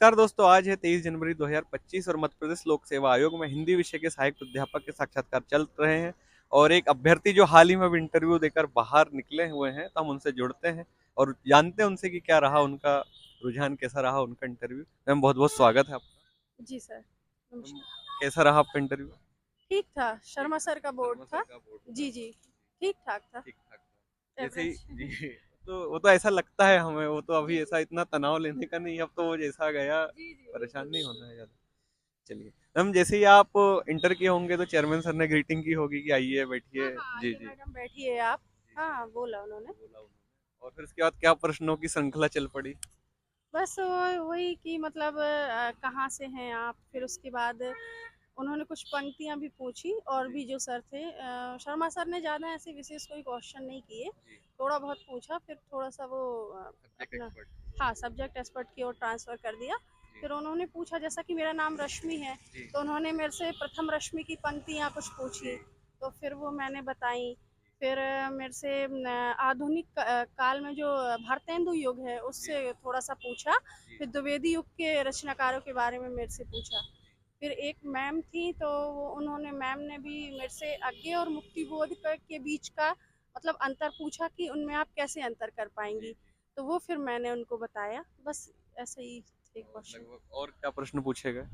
नमस्कार दोस्तों, आज है 23 जनवरी 2025 और मध्य प्रदेश लोक सेवा आयोग में हिंदी विषय के सहायक प्राध्यापक के साक्षात्कार चल रहे हैं। और एक अभ्यर्थी जो हाल ही में इंटरव्यू देकर बाहर निकले हुए हैं, तो हम उनसे जुड़ते हैं और जानते हैं उनसे कि क्या रहा उनका रुझान, कैसा रहा उनका इंटरव्यू। मैम, बहुत बहुत स्वागत है आपका। जी सर, मैम, नमस्कार। कैसा रहा आपका इंटरव्यू? ठीक था, शर्मा सर का बोर्ड शर्मा सर था। का बोर्ड था। जी, जी, ठीक-ठाक था, ठीक ठाक था जैसे ही। एवरेज। जी। तो वो तो ऐसा लगता है हमें, वो तो अभी जी, ऐसा इतना तनाव लेने का नहीं, अब तो वो जैसा गया, जी, जी, परेशान बिल्कुल, नहीं बिल्कुल। होना है ज्यादा। चलिए मैम, जैसे ही आप इंटर किए होंगे तो चेयरमैन सर ने ग्रीटिंग की होगी कि आइए हाँ, बैठिए। हाँ, जी आइए जी। मैडम बैठिए आप। जी जी। हाँ, बोला उन्होंने। बोला उन्होंने, और फिर उसके बाद क्या प्रश्नों की श्रृंखला चल पड़ी? बस वही कि मतलब कहाँ से हैं आप? फिर उसके बाद उन्होंने कुछ पंक्तियाँ भी पूछी और जी भी जो सर थे शर्मा सर ने ज़्यादा ऐसे विशेष कोई क्वेश्चन नहीं किए, जी। थोड़ा बहुत पूछा फिर थोड़ा-सा वो सब्जेक्ट अपना एक्सपर्ट। हाँ, सब्जेक्ट एक्सपर्ट की ओर ट्रांसफ़र कर दिया। जी फिर उन्होंने पूछा जैसा कि मेरा नाम रश्मि है, जी तो उन्होंने मेरे से प्रथम रश्मि की पंक्तियाँ कुछ जी पूछी, तो फिर वो मैंने बताई। फिर मेरे से आधुनिक काल में जो भारतेंदु युग है, जी उससे थोड़ा-सा पूछा। जी फिर द्विवेदी युग के रचनाकारों के बारे में मेरे से पूछा। फिर एक मैम थी तो वो उन्होंने मैम ने भी मेरे से अज्ञेय और मुक्तिबोध के बीच का मतलब अंतर पूछा कि उनमें आप कैसे अंतर कर जी पाएंगी। जी। तो वो फिर मैंने उनको बताया, बस ऐसे ही थे और क्वेश्चन। लगभग और क्या प्रश्न पूछे गए?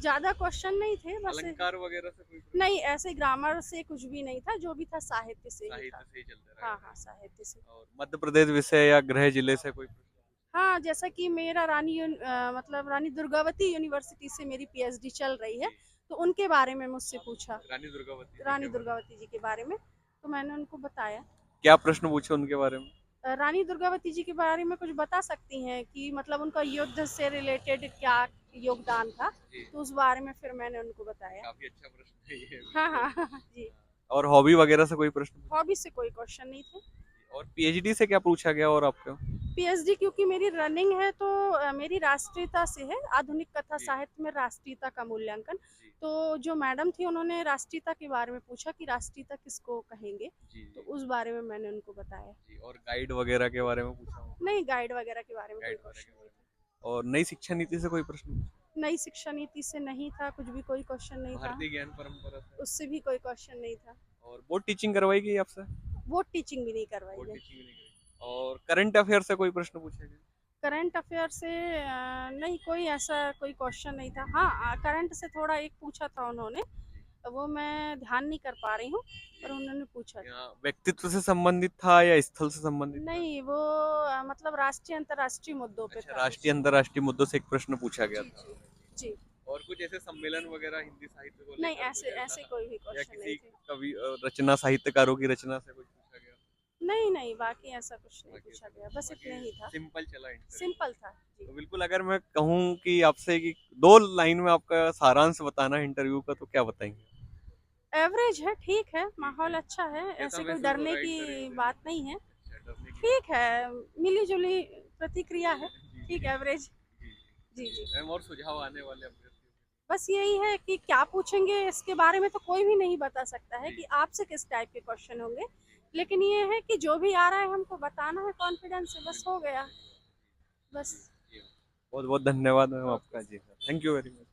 ज़्यादा क्वेश्चन नहीं थे बस। अलंकार वगैरह से कोई प्रश्न? नहीं, ऐसे ग्रामर से कुछ भी नहीं था, जो भी था साहित्य से ही साहित्य था। से ही चलते हाँ, रहेगा। हाँ, साहित्य से। और मध्य प्रदेश विषय या गृह जिले से कोई प्रश्न? हाँ, जैसा कि मेरा मतलब रानी दुर्गावती यूनिवर्सिटी से मेरी पीएचडी चल रही है, जी। तो उनके बारे में मुझसे पूछा, रानी दुर्गावती जी रानी के बारे में दुर्गावती जी के बारे में, तो मैंने उनको बताया। क्या प्रश्न पूछे उनके बारे में? रानी दुर्गावती जी के बारे में कुछ बता सकती हैं कि मतलब उनका युद्ध से रिलेटेड क्या योगदान था? जी। तो उस बारे में फिर मैंने उनको बताया। काफी अच्छा प्रश्न है ये, हाँ, बिल्कुल। हाँ, हाँ, जी। और हॉबी वगैरह से कोई प्रश्न पूछा? हॉबी से कोई क्वेश्चन नहीं थे। और पीएचडी से क्या पूछा गया और आपको? पीएचडी क्योंकि मेरी रनिंग है तो मेरी राष्ट्रीयता से है, आधुनिक कथा जी साहित्य में राष्ट्रीयता का मूल्यांकन। जी तो जो मैडम थी उन्होंने राष्ट्रीयता के बारे में पूछा कि राष्ट्रीयता किसको कहेंगे? जी तो जी उस बारे में मैंने उनको बताया। जी। और गाइड वगैरह के बारे में पूछा हो? नहीं, गाइड वगैरह के बारे में कोई गाइड वगैरह क्वेश्चन के नहीं बारे था। में। और नई शिक्षा नीति से कोई प्रश्न पूछा? नई शिक्षा नीति से नहीं था, कुछ भी कोई क्वेश्चन नहीं था। भारतीय ज्ञान परंपरा से? उससे भी कोई क्वेश्चन नहीं था। और बोर्ड टीचिंग करवाई गई आपसे? बोर्ड टीचिंग भी नहीं करवाई बोर्ड गई। टीचिंग भी नहीं करी। और करंट अफेयर से कोई प्रश्न पूछे गए? करंट अफेयर से नहीं, कोई ऐसा कोई क्वेश्चन नहीं था। हाँ, करंट से थोड़ा एक पूछा था उन्होंने, जी वो मैं ध्यान नहीं कर पा रही हूँ, जी। पर उन्होंने पूछा था। यहाँ व्यक्तित्व से संबंधित था या स्थल से संबंधित था? नहीं, वो मतलब राष्ट्रीय अंतर्राष्ट्रीय मुद्दों पे अच्छा, था राष्ट्रीय कुछ। अंतर्राष्ट्रीय मुद्दों से एक प्रश्न पूछा गया जी, था। जी, जी। और कुछ ऐसे सम्मेलन वगैरह हिंदी साहित्य को नहीं, लेकर कुछ ऐसे ऐसा? ऐसे कोई भी या क्वेश्चन नहीं किसी थे। कवि रचना, साहित्यकारों की रचना से कुछ पूछा गया? नहीं, नहीं, बाकी ऐसा कुछ नहीं बाकी पूछा ऐसा गया, कुछ, बस बाकी इतने ही था। सिंपल चला इंटरव्यू। सिंपल था। जी। तो बिल्कुल, अगर मैं कहूँ कि आपसे कि दो लाइन में आपका सारांश बताना है इंटरव्यू का, तो क्या बताएंगे? एवरेज है, ठीक है, ठीक है। माहौल अच्छा है, कैसा ऐसे कोई महसूस हो डरने रहा है की इंटरव्यू देने बात में? नहीं है। अच्छा, डरने की बात ठीक है, मिली-जुली प्रतिक्रिया है, नहीं। जी ठीक जी एवरेज। जी। जी, चलिए जी। मैम, और सुझाव आने वाले अभ्यर्थियों बस यही है कि क्या पूछेंगे इसके बारे में तो कोई भी नहीं बता सकता के है लिए? कि जी आपसे किस टाइप के क्वेश्चन होंगे। जी। लेकिन ये है कि जो भी आ रहा है हमको बताना है कॉन्फिडेंस से, बस हो बिल्कुल गया। सही बात। बस। जी जी। बहुत बहुत धन्यवाद मैम ओके आपका। सर। जी sir, thank you very much.